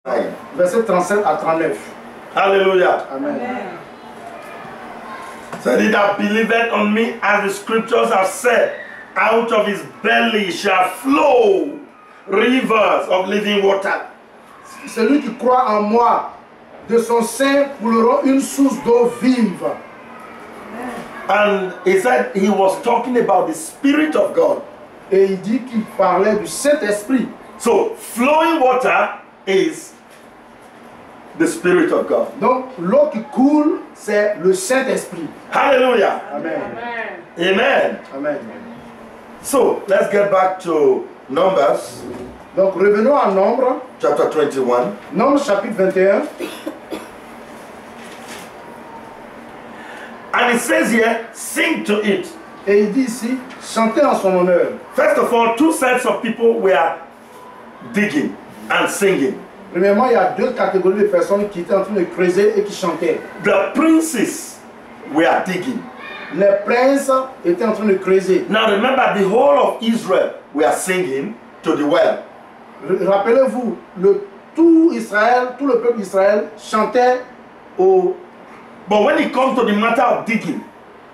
Verset 37 à 39. Hallelujah. Amen. So he that believeth on me, as the scriptures have said, out of his belly shall flow rivers of living water. Celui qui croit en moi, de son sein couleront une source d'eau vive. And he said he was talking about the Spirit of God. Et il dit qu'il parlait du Saint-Esprit. So flowing water is the Spirit of God. Donc l'eau qui coule, c'est le Saint-Esprit. Hallelujah. Amen. Amen. Amen. So let's get back to Numbers. Donc revenons à Nombre, Chapter 21. Nombre chapitre 21. And it says here, sing to it. Et il dit ici, chantez en son honneur. First of all, two sets of people were digging and singing. Premièrement, il y a deux catégories de personnes qui étaient en train de creuser et qui chantaient. The princes were digging. Les princes étaient en train de creuser. Now remember, the whole of Israel were singing to the well. Rappelez-vous, tout Israël, tout le peuple d'Israël chantait au But when it comes to the matter of digging,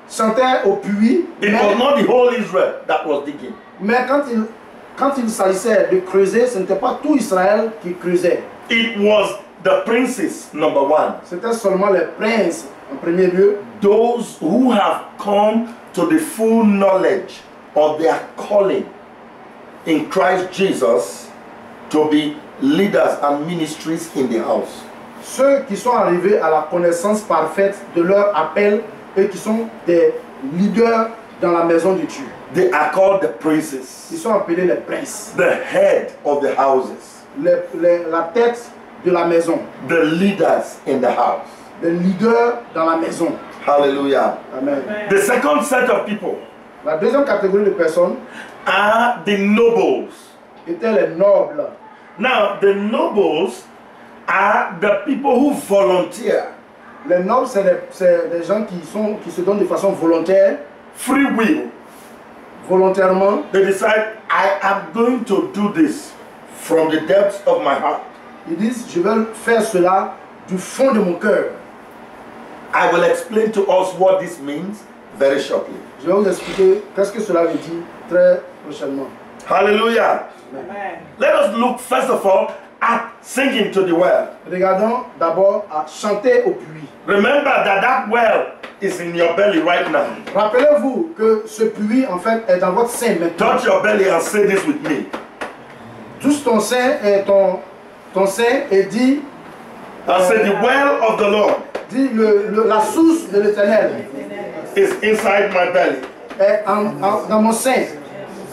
chantait au puits. it was not the whole Israel that was digging. Mais quand il s'agissait de creuser, ce n'était pas tout Israël qui creusait. It was the princes, number one. C'était seulement les princes en premier lieu. Those who have come to the full knowledge of their calling in Christ Jesus to be leaders and ministries in the house. Ceux qui sont arrivés à la connaissance parfaite de leur appel et qui sont des leaders dans la maison de Dieu. They are called the princes, Ils sont appelés les princes. the head of the houses, La tête de la maison. the leaders in the house. Les leaders dans la maison. Hallelujah. Amen. The second set of people La deuxième catégorie de personnes are the nobles. étaient les nobles. Now, the nobles are the people who volunteer, Les nobles, c'est des gens qui se donnent de façon volontaire, free will. volontairement. They decide, I am going to do this from the depths of my heart. Ils disent, je vais faire cela du fond de mon cœur. I will explain to us what this means very shortly. Je vais vous expliquer qu'est-ce que cela veut dire très prochainement. Hallelujah. Amen. Let us look first of all at singing to the well. Regardons d'abord à chanter au puits. Remember that well is in your belly right now. Rappelez-vous que ce puits, en fait, est dans votre sein maintenant. Touch your belly and say this with me. Touche ton sein et ton sein et dis, And say the well of the Lord dis la source de l'Éternel is inside my belly. est dans mon sein.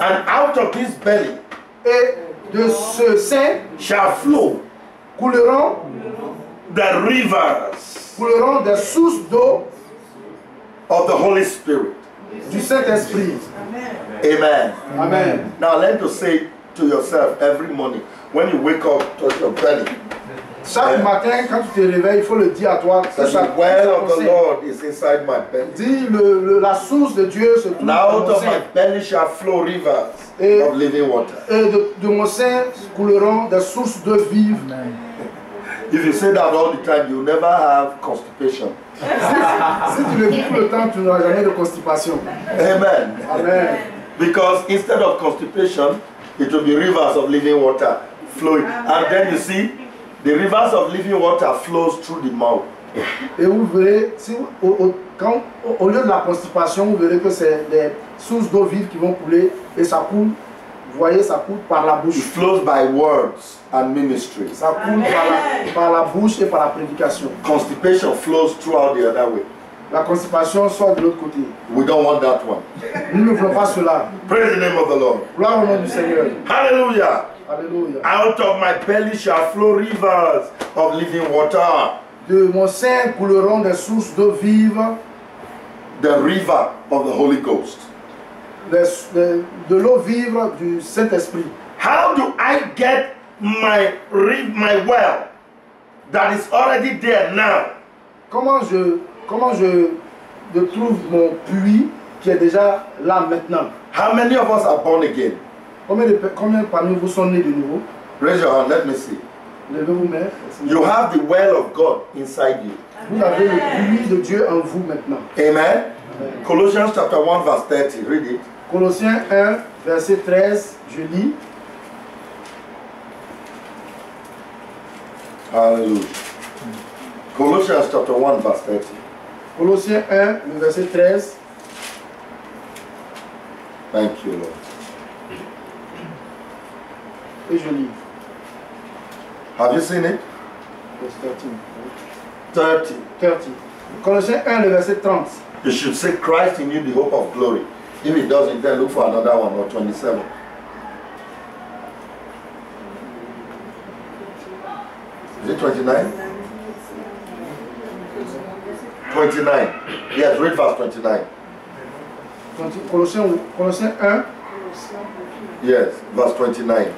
And out of this belly Et de ce sein shall flow couleront des sources d'eau of the Holy Spirit. du Saint-Esprit. Amen. Amen. Now learn to say to yourself every morning when you wake up, touch your belly. Chaque matin, quand tu te réveilles, il faut le dire à toi. That the well of the Lord is inside my belly. Dis, la source de Dieu se trouve And dans out mon of my sein. belly shall flow rivers Et- of living water. Et de mon sein couleront des sources d'eau vive. If you say that all the time, you'll never have constipation. Si tu le dis tout le temps, tu n'auras jamais de constipation. Amen. Amen. Because instead of constipation, it will be rivers of living water flowing. And then you see, the rivers of living water flows through the mouth. Et vous verrez, si, au lieu de la constipation, vous verrez que c'est des sources d'eau vive qui vont couler et ça coule. Vous voyez, ça coule par la It bouche. flows by words and ministries. Ça coule par la bouche et par la prédication. Constipation flows throughout the other way. La constipation sort de l'autre côté. We don't want that one. Nous ne voulons pas cela. Praise the name of the Lord. Gloire au nom du Seigneur. Hallelujah. Alléluia. Out of my belly shall flow rivers of living water. De mon sein couleront des sources d'eau vive, The river of the Holy Ghost. de l'eau vive du Saint-Esprit. How do I get my well that is already there now? Comment je trouve mon puits qui est déjà là maintenant? How many of us are born again? Combien parmi vous sont nés de nouveau? Raise your hand, let me see. Levez vos mains. You have the well of God inside you. Vous avez le puits de Dieu en vous maintenant. Amen. Amen. Colossians chapter 1 verse 30. Read it. Colossiens 1, verset 13, je lis. Hallelujah. Colossians chapter 1 verse 30. Colossiens 1, le verset 13. Thank you, Lord. Et je lis. Have you seen it? Verset 13. 30. 30. Colossiens 1, le verset 30. You should say Christ in you, the hope of glory. If it doesn't, then look for another one or 27. Is it 29? 29. Yes, read verse 29. Colossiens 1. Yes, verse 29.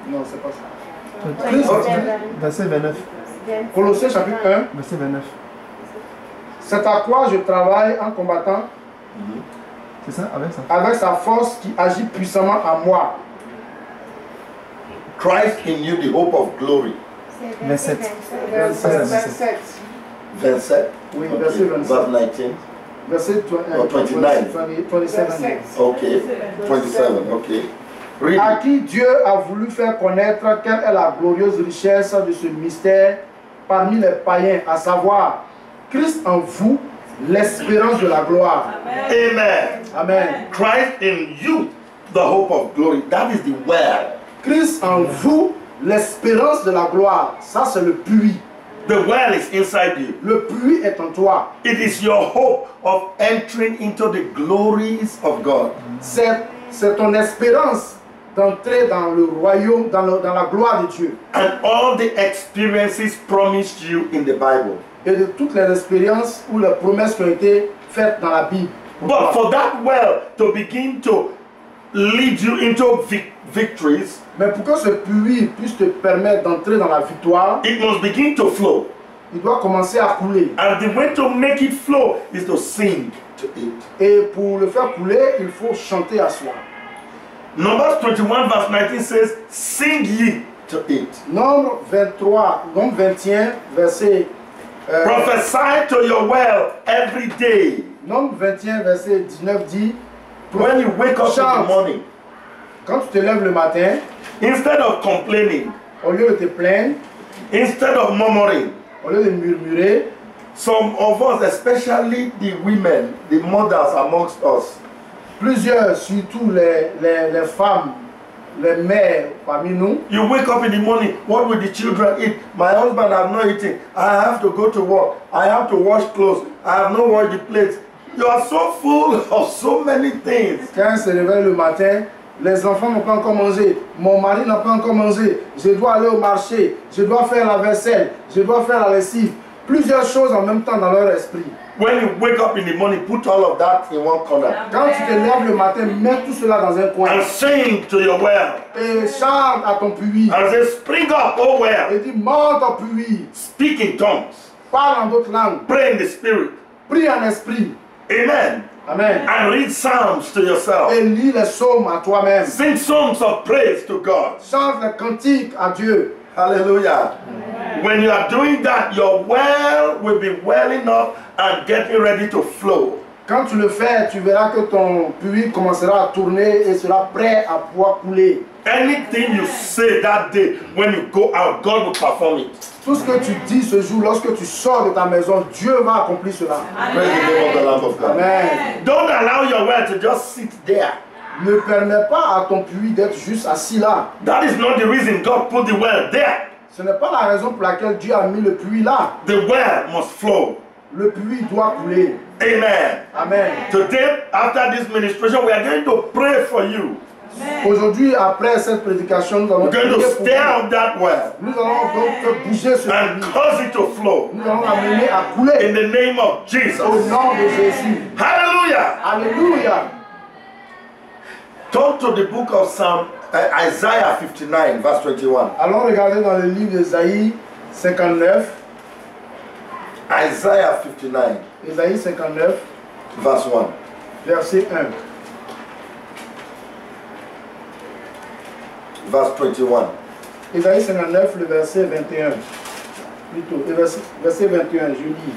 Non, c'est pas ça. Verset 29. Colossiens chapitre 1. Verset 29. C'est à quoi je travaille en combattant C'est ça, avec ça. avec sa force qui agit puissamment en moi. Christ in you, the hope of glory. 27. 27. 27. Oui, Okay. verset 27. Verse 19. Verset 29. 27. Okay. 27. Okay. Read À it. qui Dieu a voulu faire connaître quelle est la glorieuse richesse de ce mystère parmi les païens, à savoir Christ en vous, l'espérance de la gloire. Amen. Amen. Christ in you, the hope of glory. That is the well. Christ en vous, l'espérance de la gloire. Ça, c'est le puits. The well is inside you. Le puits est en toi. It is your hope of entering into the glories of God. C'est ton espérance d'entrer dans le royaume, dans la gloire de Dieu. And all the experiences promised you in the Bible. Et de toutes les expériences ou les promesses qui ont été faites dans la Bible. But for that well to begin to lead you into victories, Mais pour que ce puits puisse te permettre d'entrer dans la victoire, it must begin to flow. il doit commencer à couler. And the way to make it flow is to sing to it. Et pour le faire couler, il faut chanter à soi. Numbers 21 verse 19 says, sing ye to it. Nombre 23, nombre 21, verset... Prophesy to your well every day. Nombre 21, verset 19 dit... When you wake up in the Chante. morning, Quand tu te lèves le matin, instead of complaining, au lieu de te plaindre, instead of murmuring, au lieu de murmurer, some of us, especially the women, the mothers amongst us, plusieurs, surtout les femmes, les mères parmi nous, you wake up in the morning, what will the children eat? My husband have not eaten. I have to go to work. I have to wash clothes. I have not washed the plates. You are so full of so many things. quand ils se réveillent le matin, les enfants n'ont pas encore mangé, mon mari n'a pas encore mangé, je dois aller au marché, je dois faire la vaisselle, je dois faire la lessive. Plusieurs choses en même temps dans leur esprit. When you wake up in the morning, put all of that in one corner Quand tu te lèves le matin, mets tout cela dans un coin and sing to your well et chante à ton puits. and say, spring up, oh well. Et dis, monte au puits, Speak in tongues. parle en d'autres langues, Pray in the spirit. prie en esprit. Amen. Amen. And read psalms to yourself. Et lis les psaumes à toi-même. Sing songs of praise to God. Chante les cantiques à Dieu. Hallelujah. When you are doing that, your well will be welling up and getting ready to flow. Quand tu le fais, tu verras que ton puits commencera à tourner et sera prêt à pouvoir couler. Anything you say that day, when you go out, God will perform it. Tout ce que tu dis ce jour, lorsque tu sors de ta maison, Dieu va accomplir cela. Praise the name of the Lamb of God. Amen. Don't allow your well to just sit there. Ne permets pas à ton puits d'être juste assis là. That is not the reason God put the well there. Ce n'est pas la raison pour laquelle Dieu a mis le puits là. The well must flow. Le puits doit couler. Amen. Amen. Today, after this ministration, we are going to pray for you. Aujourd'hui, après cette prédication, nous allons We're going to prier pour stir vous. up that well Nous allons donc faire bouger ce and puits. cause it to flow Nous allons l'amener à in couler the name of Jesus. au nom de Jésus. Hallelujah. Alléluia. Turn to the book of Isaiah 59, verse 21. Allons regarder dans le livre d'Ésaïe 59. Isaiah 59, Ésaïe 59, verse 1. verset 1. Verse 21. Ésaïe 59, le verset 21. Plutôt, le verset 21, je lis.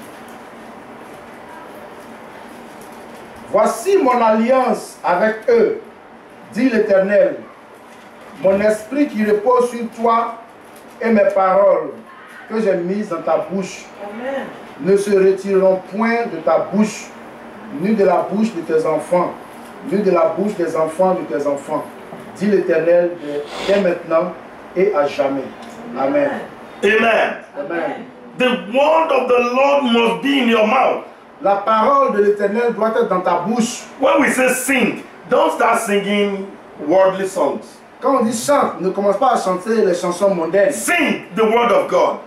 Voici mon alliance avec eux, dit l'Éternel. Mon esprit qui repose sur toi et mes paroles que j'ai mises dans ta bouche Amen. ne se retireront point de ta bouche, ni de la bouche de tes enfants, ni de la bouche des enfants de tes enfants, dit l'Éternel dès maintenant et à jamais. Amen. Amen. Amen. The word of the Lord must be in your mouth. La parole de l'Éternel doit être dans ta bouche. When we say sing, don't start singing worldly songs. Quand on dit chante, ne commence pas à chanter les chansons mondaines. Sing the word of God.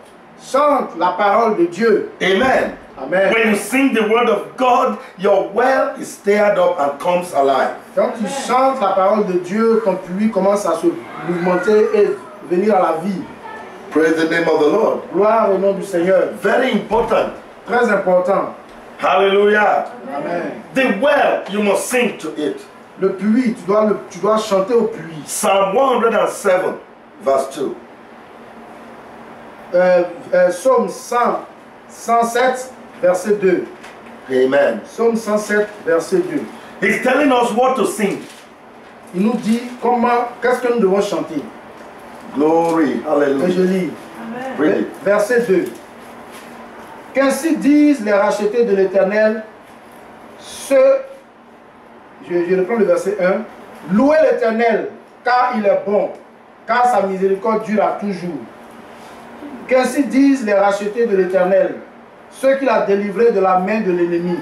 Chante la parole de Dieu. Amen. Amen. When you sing the word of God, your well is stirred up and comes alive. Quand tu chantes la parole de Dieu, ton puits commence à se mouvementer et venir à la vie. Praise the name of the Lord. Gloire au nom du Seigneur. Very important. Très important. Hallelujah. Amen. The well, you must sing to it. Le puits, tu dois chanter au puits. Psalm 107, verse 2. Psaume 107, verset 2. Amen. Psaume 107, verset 2. He's telling us what to sing. Il nous dit qu'est-ce que nous devons chanter. Glory. Et je Hallelujah. lis. Amen. Read it. Verset 2. Qu'ainsi disent les rachetés de l'Éternel, je reprends le verset 1. Louez l'Éternel, car il est bon, car sa miséricorde dure à toujours. Qu'ainsi disent les rachetés de l'Éternel, ceux qu'il a délivrés de la main de l'ennemi.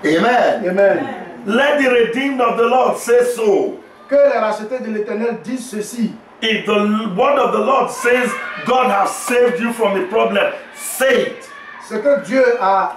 Amen. Amen. Let the redeemed of the Lord say so. Que les rachetés de l'Éternel disent ceci. If the word of the Lord says God has saved you from a problem, say it. Ce que Dieu a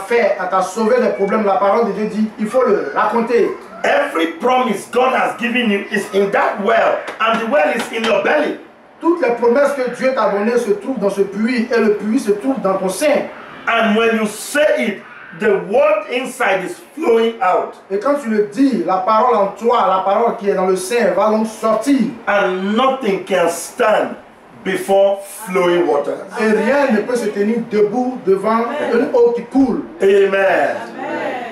fait, t'a sauvé des problèmes, la parole de Dieu dit, il faut le raconter. Every promise God has given you is in that well, and the well is in your belly. Toutes les promesses que Dieu t'a données se trouvent dans ce puits et le puits se trouve dans ton sein. And when you say it, the word inside is flowing out. Et quand tu le dis, la parole en toi, la parole qui est dans le sein va donc sortir. And nothing can stand before flowing waters. Et rien ne peut se tenir debout devant une eau qui coule. Amen. Amen.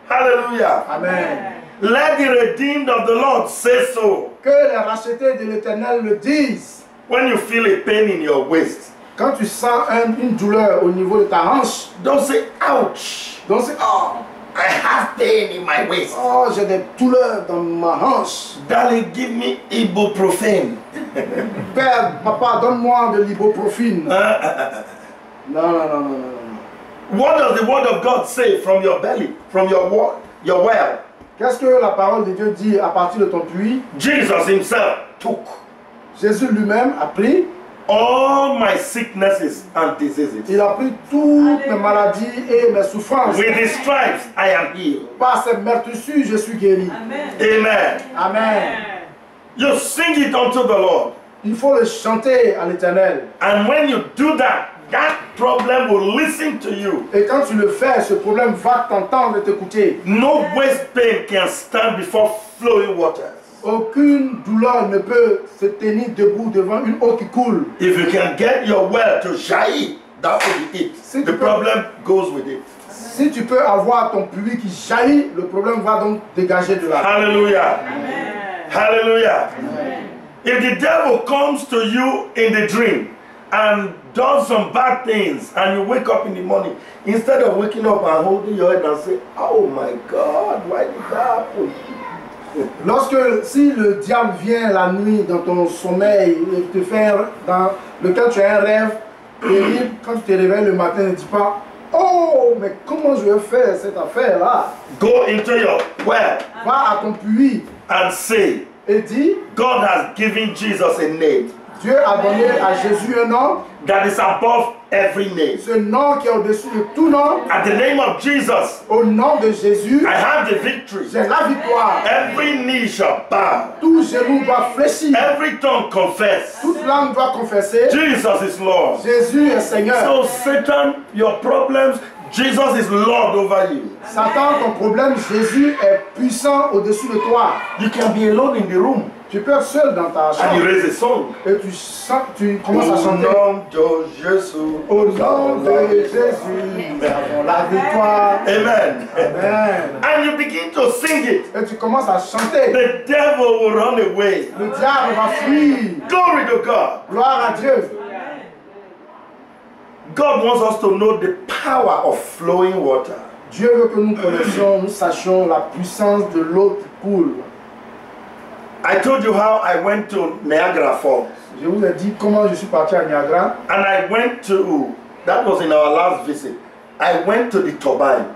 Hallelujah. Amen. Let the redeemed of the Lord say so. Que les rachetés de l'Éternel le disent. When you feel a pain in your waist, Quand tu sens une douleur au niveau de ta hanche, don't say, ouch. donc c'est oh, I have pain in my waist. oh, j'ai des douleurs dans ma hanche. Darling, give me ibuprofen. Père, papa, donne-moi de l'ibuprofène. Non, non, non, non, non, non. What does the word of God say from your belly, from your well? Qu'est-ce que la parole de Dieu dit à partir de ton puits? Jesus himself took Jésus lui-même a pris, all my sicknesses and diseases. il a pris toutes mes maladies et mes souffrances. With his stripes, I am healed. Par ses meurtrissures, je suis guéri. Amen. Amen. Amen. You sing it unto the Lord. Il faut le chanter à l'Éternel. And when you do that, that problem will listen to you. Et quand tu le fais, ce problème va t'entendre et t'écouter. No waist pain can stand before flowing waters. Aucune douleur ne peut se tenir debout devant une eau qui coule. If you can get your well to jaillit, that will be it. Si The tu peux- problem goes with it. Si tu peux avoir ton puits qui jaillit, le problème va donc dégager de là. Hallelujah. Amen. Hallelujah. If the devil comes to you in the dream and does some bad things and you wake up in the morning, instead of waking up and holding your head and say, oh my God, why did that happen? Si le diable vient la nuit dans ton sommeil et te fait dans lequel tu as un rêve terrible, quand tu te réveilles le matin, ne dis pas oh, mais comment je vais faire cette affaire-là? Go into your well Va à ton puits and say, et dis God has given Jesus a name Dieu a donné à Jésus un nom, that is above every name. ce nom qui est au-dessus de tout nom. At the name of Jesus, Au nom de Jésus, I have the victory. j'ai la victoire. Every knee shall bow. Tout genou doit fléchir, Every tongue confess. toute langue doit confesser Jesus is Lord. Jésus est Seigneur. So Satan, your problems, Jesus is Lord over you. Satan, ton problème, Jésus est puissant au-dessus de toi. You can be alone in the room. Tu peux être seul dans ta and you chambre raise a song. et tu commences à chanter. Au nom de Jésus. Au nom de Jésus, nous avons la victoire. Amen. Amen. And you begin to sing it. Et tu commences à chanter. The devil will run away. Le diable va fuir. Glory to God. Gloire à Dieu. God wants us to know the power of flowing water. Dieu veut que nous connaissions, nous sachions la puissance de l'eau qui coule. I told you how I went to Niagara Falls. Je vous ai dit comment je suis parti à Niagara. And I went to, that was in our last visit, I went to the turbines.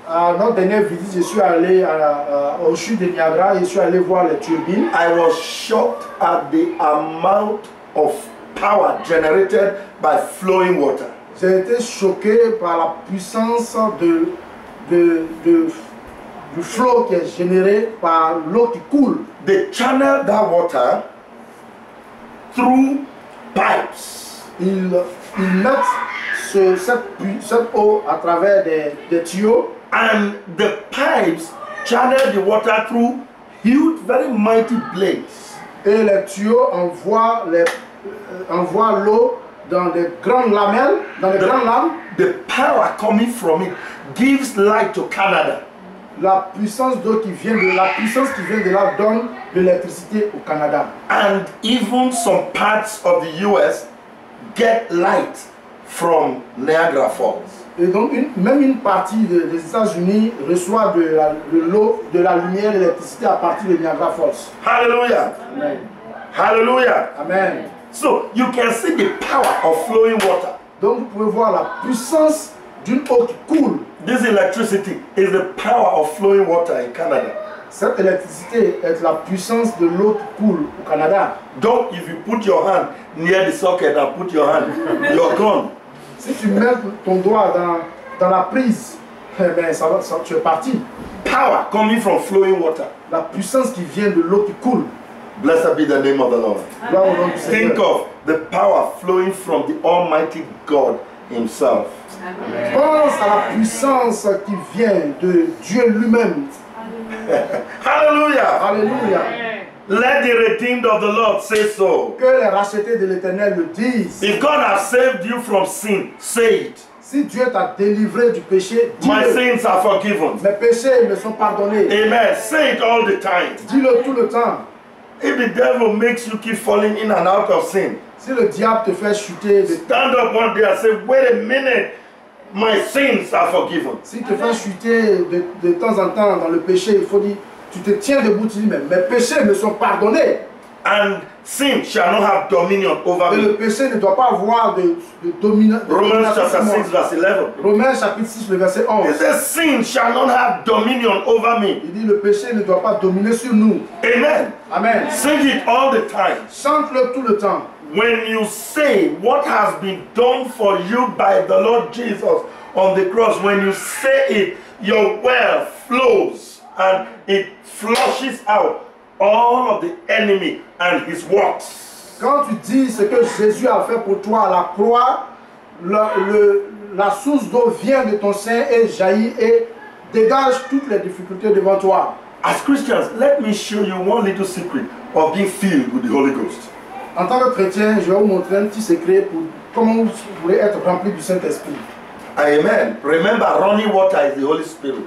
À notre dernière visite, je suis allé au chute de Niagara et je suis allé voir les turbines. I was shocked at the amount of power generated by flowing water. J'ai été choqué par la puissance du flot qui est généré par l'eau qui coule. They channeled that water through pipes. Ils mettent cette eau à travers des tuyaux. And the pipes channel the water through huge, very mighty blades. Et les tuyaux envoient l'eau dans des grandes lamelles, dans des grandes lames. The power coming from it gives light to Canada. La puissance d'eau qui vient de là donne de l'électricité au Canada. And even some parts of the US get light from Niagara Falls. Et donc même une partie des États-Unis reçoit de l'eau, de la lumière, de l'électricité à partir de Niagara Falls. Hallelujah. Amen. Hallelujah. Amen. So you can see the power of flowing water. Donc vous pouvez voir la puissance d'une eau qui coule. This electricity is the power of flowing water in Canada. Cette électricité est la puissance de l'eau qui coule au Canada. Don't, if you put your hand near the socket and put your hand, you're gone. Si tu mets ton doigt dans la prise, eh ben, tu es parti. Power coming from flowing water. La puissance qui vient de l'eau qui coule. Blessed be the name of the Lord. Gloire au nom du Seigneur. Think of the power flowing from the Almighty God Himself. Pense à la puissance qui vient de Dieu lui-même. Hallelujah. Alléluia. Let the redeemed of the Lord say so. Que les rachetés de l'Éternel le disent. If God has saved you from sin, say it. Si Dieu t'a délivré du péché, My dis-le. sins are forgiven. Mes péchés me sont pardonnés. Amen. Say it all the time. Dis-le tout le temps. If the devil makes you keep falling in and out of sin, Si le diable te fait chuter, stand up one day and say, wait a minute, my sins are forgiven. si te fait chuter de temps en temps dans le péché, il faut dire, tu te tiens debout, tu dis, mais mes péchés me sont pardonnés. And sin shall not have dominion over Et me. le péché ne doit pas avoir de Romans domination chapter sur moi. 6 verse 11. Romains chapitre 6, le verset It 11. says sin shall not have dominion over me. Il dit, le péché ne doit pas dominer sur nous. Amen. Amen. Sing it all the time. Chante-le tout le temps. When you say what has been done for you by the Lord Jesus on the cross, when you say it, your well flows and it flushes out all of the enemy and his works. Quand tu dis ce que Jésus a fait pour toi à la croix, la source d'eau vient de ton sein et jaillit et dégage toutes les difficultés devant toi. As Christians, let me show you one little secret of being filled with the Holy Ghost. En tant que chrétien, je vais vous montrer un petit secret pour comment vous pourrez être rempli du Saint-Esprit. Amen. Remember, running water is the Holy Spirit.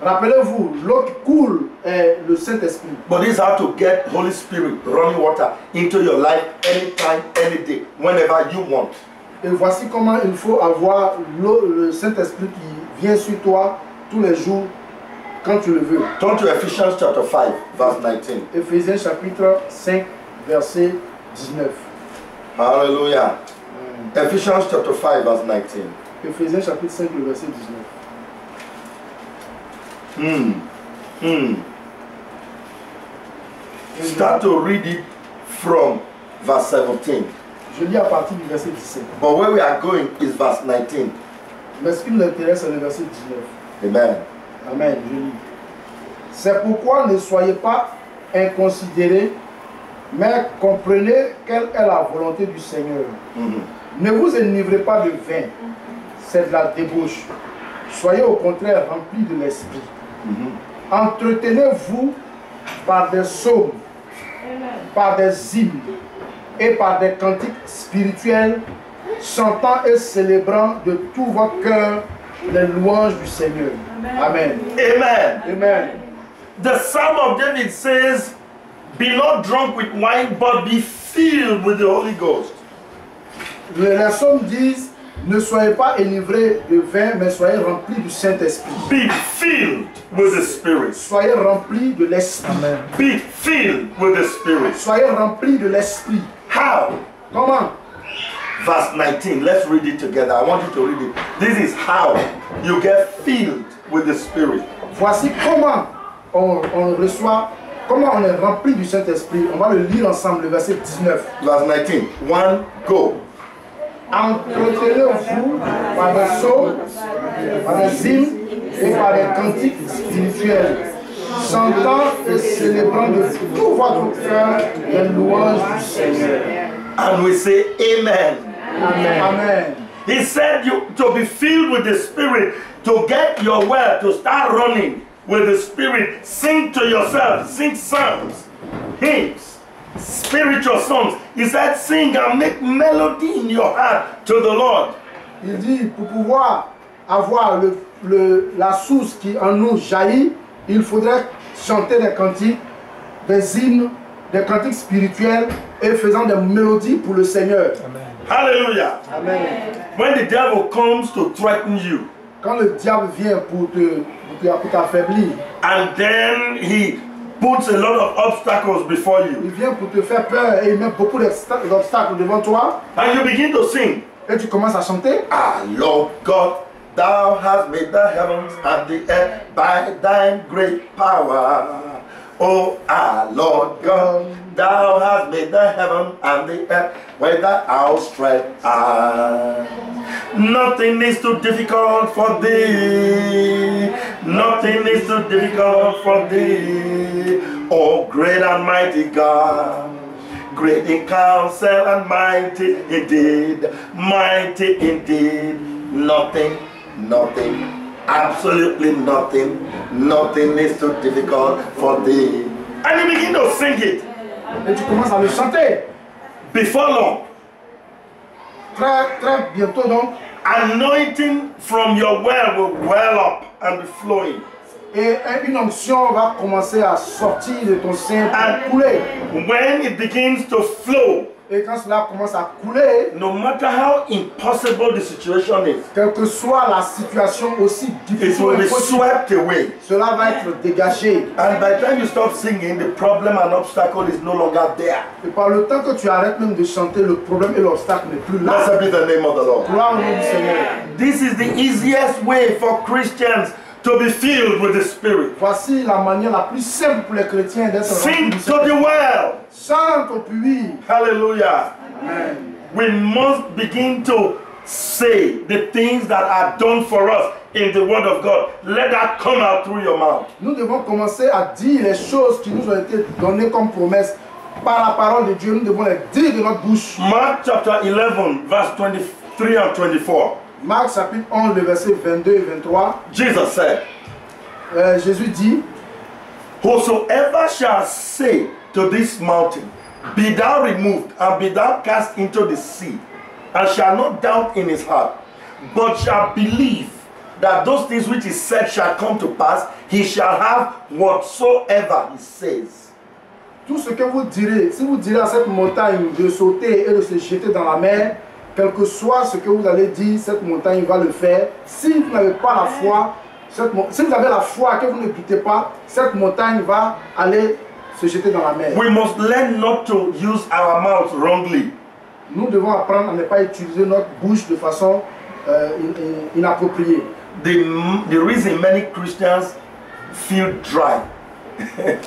Rappelez-vous, l'eau qui coule est le Saint-Esprit. But this is how to get Holy Spirit, running water, into your life anytime, any day, whenever you want. Et voici comment il faut avoir le Saint-Esprit qui vient sur toi tous les jours quand tu le veux. Turn to Ephesians chapter 5, verse 19. Éphésiens chapitre 5, verset 19. Hallelujah. Ephesians chapter 5, verse 19. Éphésiens chapitre 5, le verset 19. Start to read it from verse 17. Je lis à partir du verset 17. But where we are going is verse 19. Mais ce qui nous intéresse, c'est le verset 19. Amen. Amen, je lis. C'est pourquoi ne soyez pas inconsidérés, mais comprenez quelle est la volonté du Seigneur. Ne vous enivrez pas de vin, c'est de la débauche. Soyez au contraire remplis de l'esprit. Entretenez-vous par des psaumes, par des hymnes et par des cantiques spirituels, chantant et célébrant de tout votre cœur les louanges du Seigneur. Amen. Amen. Amen. The Psalm of David says, be not drunk with wine, but be filled with the Holy Ghost. Les psaumes disent, ne soyez pas enivrés de vin, mais soyez remplis du Saint-Esprit. Be filled with the Spirit. Soyez remplis de l'Esprit. Be filled with the Spirit. Soyez remplis de l'Esprit. How? Comment? Verse 19. Let's read it together. I want you to read it. This is how you get filled with the Spirit. Voici comment on reçoit, comment on est rempli du Saint-Esprit. On va le lire ensemble, le verset 19. Verse 19. 1, go. Entretenez-vous par des psaumes, par des hymnes et par des cantiques spirituels, chantant et célébrant de tout votre cœur les louanges du Seigneur. And we say amen. Amen. Amen. He said you to be filled with the Spirit, to get your well, to start running with the Spirit. Sing to yourself, sing psalms, hymns, spiritual songs. He said sing and make melody in your heart to the Lord. Il dit, pour pouvoir avoir la source qui en nous jaillit, il faudrait chanter des cantiques, des hymnes, des cantiques spirituels et faisant des mélodies pour le Seigneur. Amen. Hallelujah. Amen. When the devil comes to threaten you, Quand le diable vient pour t'affaiblir, and then he puts a lot of obstacles before il you, vient pour te faire peur et il met beaucoup d'obstacles devant toi and you begin to sing, et tu commences à chanter. Ah, Lord God, thou hast made the heavens and the earth by thine great power. Oh, ah, Lord God, thou hast made the heaven and the earth with thy outstretched arm. Nothing is too difficult for thee. Nothing is too difficult for thee. Oh, great and mighty God. Great in counsel and mighty indeed. Mighty indeed. Nothing, absolutely nothing is too difficult for thee. And you begin to sing it. Et tu commences à le chanter. Before long, Très bientôt donc. anointing from your well will well up and be flowing. Et une onction va commencer à sortir de ton sein pour couler. When it begins to flow, Et quand cela commence à couler, no matter how impossible the situation is, quelle que soit la situation aussi it difficile will be et possible, swept away. cela va être dégagé. And by the time you stop singing, the problem and obstacle is no longer there. Et par le temps que tu arrêtes même de chanter, le problème et l'obstacle n'est plus là. Blessed be the name of the Lord. Gloire au nom du Seigneur. This is the easiest way for Christians to be filled with the Spirit. Voici la manière la plus simple pour les chrétiens d'être remplis Sing du to Saint-Esprit. the well. Chante au puits. Hallelujah. Amen. We must begin to say the things that are done for us in the Word of God. Let that come out through your mouth. Nous devons commencer à dire les choses qui nous ont été données comme promesse par la parole de Dieu. Nous devons les dire de notre bouche. Mark chapter 11, verse 23 and 24. Marc chapitre 11, le verset 22 et 23. Jesus said, Jésus dit, whosoever shall say to this mountain, be thou removed and be thou cast into the sea, and shall not doubt in his heart, but shall believe that those things which he said shall come to pass, he shall have whatsoever he says. tout ce que vous direz, si vous direz à cette montagne de sauter et de se jeter dans la mer, quel que soit ce que vous allez dire, cette montagne va le faire. Si vous n'avez pas la foi, si vous avez la foi que vous ne doutez pas, cette montagne va aller se jeter dans la mer. We must learn not to use our mouth wrongly. Nous devons apprendre à ne pas utiliser notre bouche de façon inappropriée. The reason many Christians feel dry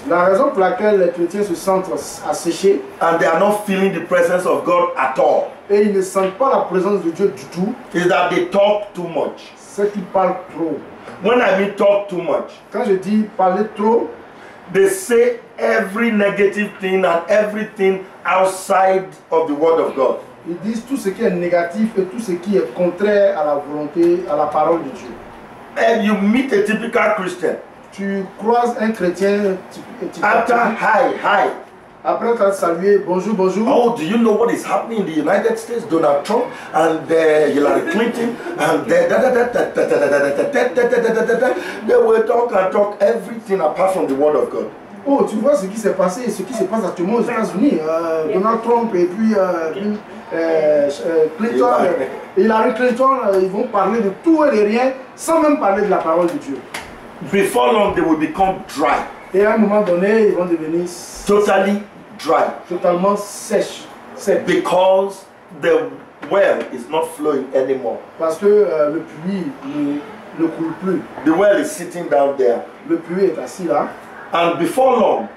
La raison pour laquelle les chrétiens se sentent asséchés and they are not feeling the presence of God at all et ils ne sentent pas la présence de Dieu du tout, is that they talk too much. c'est qu'ils parlent trop. When I mean talk too much, Quand je dis parler trop, they say every negative thing and everything outside of the Word of God. ils disent tout ce qui est négatif et tout ce qui est contraire à la volonté, à la parole de Dieu. And you meet a typical Christian. Tu croises un chrétien typique, After hi, Après tu as salué, bonjour, bonjour. Oh, do you know what is happening in the United States? Donald Trump and Hillary Clinton and they will talk and talk everything apart from the word of God. Oh, tu vois ce qui s'est passé, ce qui se passe actuellement aux États-Unis. Donald Trump et puis Clinton, Hillary Clinton, ils vont parler de tout et de rien sans même parler de la parole de Dieu. Before long, they will become dry. Et à un moment donné, ils vont devenir Totally dry. totalement sèches. Because the well is not flowing anymore. Parce que le puits ne coule plus. The well is sitting down there. Le puits est assis là. And before long,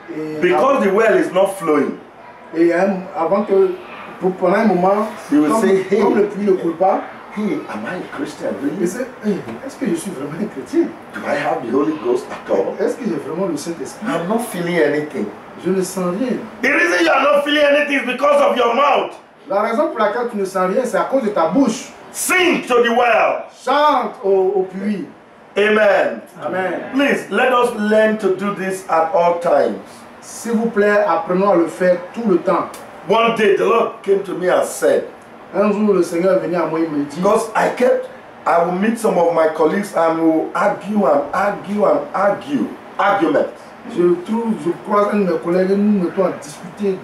Et because the well is not flowing, avant que, pendant un moment, You will say, hey. comme le puits ne coule pas, hey, am I a Christian il really? sait, hey, est-ce que je suis vraiment un chrétien? Do I have the Holy Ghost at all? Est-ce que j'ai vraiment le Saint-Esprit? I'm not feeling anything. Je ne sens rien. The reason you are not feeling anything is because of your mouth. La raison pour laquelle tu ne sens rien, c'est à cause de ta bouche. Sing to the well. Chante au puits. Amen. Amen. Please, let us learn to do this at all times. S'il vous plaît, apprenons à le faire tout le temps. One day, the Lord came to me and said, Un jour, le Seigneur est venu à moi et me dit, because I will meet some of my colleagues and we will argue and argue and argue. Argument. je croise un de mes collègues et nous mettons à discuter.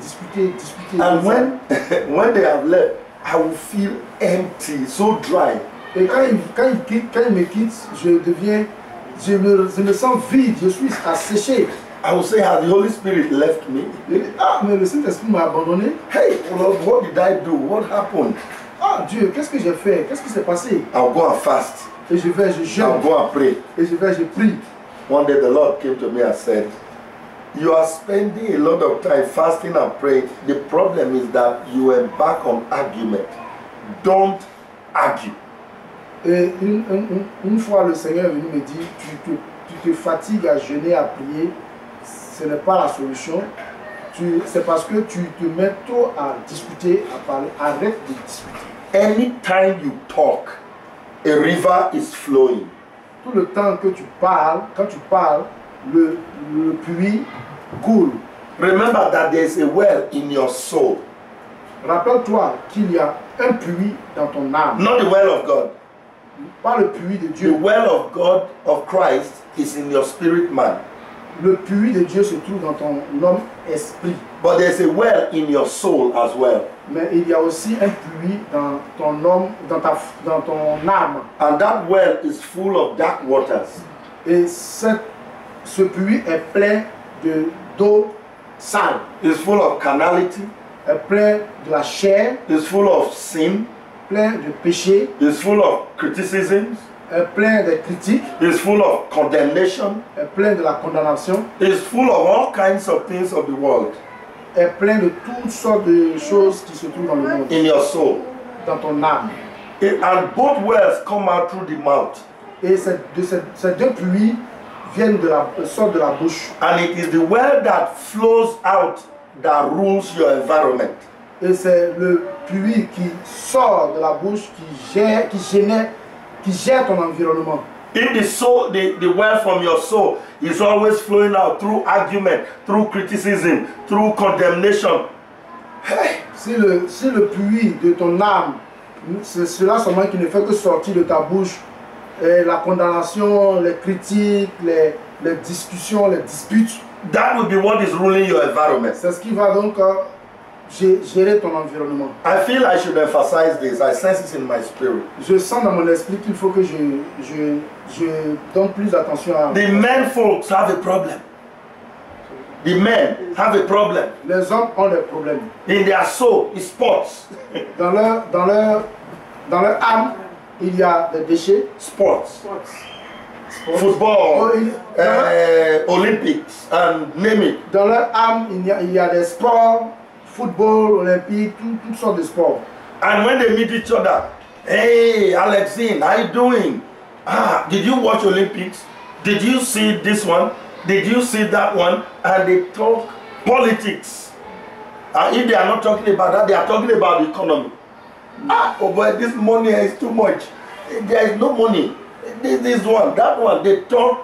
And when they have left, I will feel empty, so dry. Et quand il me quitte, je me sens vide, je suis asséché. I will say, has the Holy Spirit left me? Je dis, ah, mais le Saint-Esprit m'a abandonné. Hey, Lord, what did I do? What happened? Ah, Dieu, qu'est-ce que j'ai fait? Qu'est-ce qui s'est passé? I'll go and fast. Et je I'll jeûne. go and pray. Et je prie. One day the Lord came to me and said, you are spending a lot of time fasting and praying. The problem is that you embark on argument. Don't argue. Et une fois, le Seigneur est venu me dire, tu te fatigues à jeûner, à prier. Ce n'est pas la solution. C'est parce que tu te mets trop à discuter, à parler. Arrête de discuter. Anytime you talk, a river is flowing. Tout le temps que tu parles, quand tu parles, le puits coule. Remember that there is a well in your soul. Rappelle-toi qu'il y a un puits dans ton âme. Not the well of God. Pas le puits de The Dieu. well of God, of Christ, is in your spirit man. Le puits de Dieu se trouve dans ton homme esprit. But there's a well in your soul as well. Mais il y a aussi un puits dans ton homme, dans ton âme. And that well is full of dark waters. Et ce puits est plein d'eau sale. It's full of carnality. Est plein de la chair, It's full of sin. plein de péché, It's full of criticisms. est plein de critiques, It's full of condemnation. est plein de la condamnation, It's full of all kinds of things of the world est plein de toutes sortes de choses qui se trouvent dans le monde, in your soul. dans ton âme. And both wells come out through the mouth. Et ces deux puits sortent de la bouche. And it is the well that flows out that rules your environment. Et c'est le puits qui sort de la bouche qui gère ton environnement. If the soul, the well from your soul is always flowing out through argument, through criticism, through condemnation, Si le puits de ton âme, c'est cela seulement qui ne fait que sortir de ta bouche, la condamnation, les critiques, les discussions, les disputes, that will be what is ruling your environment. c'est ce qui va donc gérer ton environnement. I feel I should emphasize this. I sense it in my spirit. Je sens dans mon esprit qu'il faut que je donne plus d'attention à... The men folks have a problem. The men have a problem. Les hommes ont des problèmes. In their soul, it's sports. Dans leur âme, il y a des déchets. Sports. Football, Olympics, and name it. Dans leur âme, il y a des sports, football, olympique, toutes sortes de sports. And when they meet each other, hey, Alexine, how you doing? Ah, did you watch Olympics? Did you see this one? Did you see that one? And they talk politics. And if they are not talking about that, they are talking about the economy. Ah, oh boy, this money is too much. There is no money. This one, that one, they talk